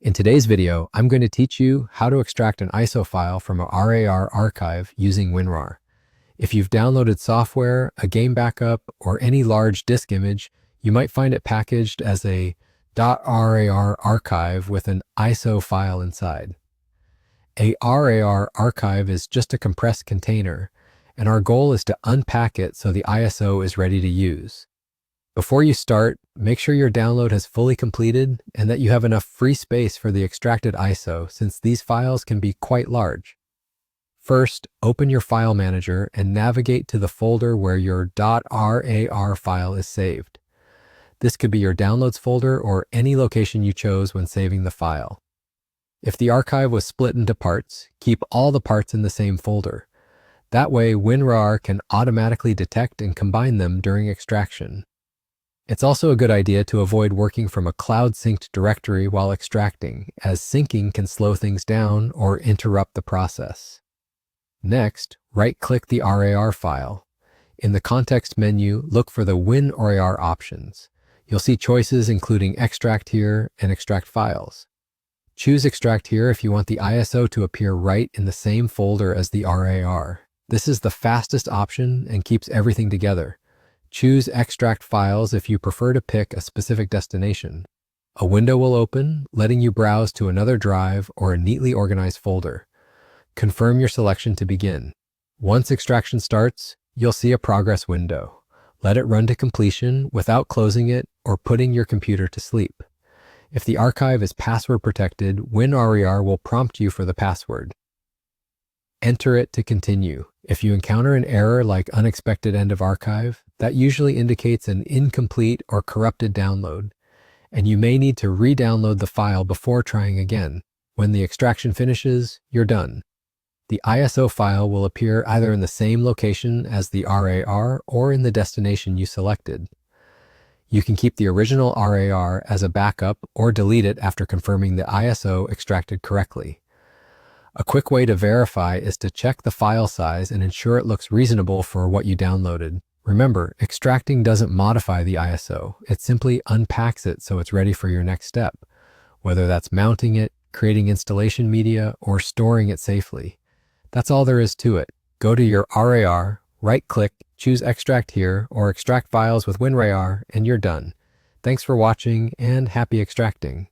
In today's video, I'm going to teach you how to extract an ISO file from a RAR archive using WinRAR. If you've downloaded software, a game backup, or any large disk image, you might find it packaged as a .rar archive with an ISO file inside. A RAR archive is just a compressed container, and our goal is to unpack it so the ISO is ready to use. Before you start, make sure your download has fully completed and that you have enough free space for the extracted ISO, since these files can be quite large. First, open your file manager and navigate to the folder where your .rar file is saved. This could be your downloads folder or any location you chose when saving the file. If the archive was split into parts, keep all the parts in the same folder. That way, WinRAR can automatically detect and combine them during extraction. It's also a good idea to avoid working from a cloud-synced directory while extracting, as syncing can slow things down or interrupt the process. Next, right-click the RAR file. In the context menu, look for the WinRAR options. You'll see choices including Extract Here and Extract Files. Choose Extract Here if you want the ISO to appear right in the same folder as the RAR. This is the fastest option and keeps everything together. Choose Extract Files if you prefer to pick a specific destination. A window will open, letting you browse to another drive or a neatly organized folder. Confirm your selection to begin. Once extraction starts, you'll see a progress window. Let it run to completion without closing it or putting your computer to sleep. If the archive is password protected, WinRAR will prompt you for the password. Enter it to continue. If you encounter an error like unexpected end of archive, that usually indicates an incomplete or corrupted download, and you may need to re-download the file before trying again. When the extraction finishes, you're done. The ISO file will appear either in the same location as the RAR or in the destination you selected. You can keep the original RAR as a backup or delete it after confirming the ISO extracted correctly. A quick way to verify is to check the file size and ensure it looks reasonable for what you downloaded. Remember, extracting doesn't modify the ISO, it simply unpacks it so it's ready for your next step, whether that's mounting it, creating installation media, or storing it safely. That's all there is to it. Go to your RAR, right-click, choose Extract Here, or Extract Files with WinRAR, and you're done. Thanks for watching, and happy extracting.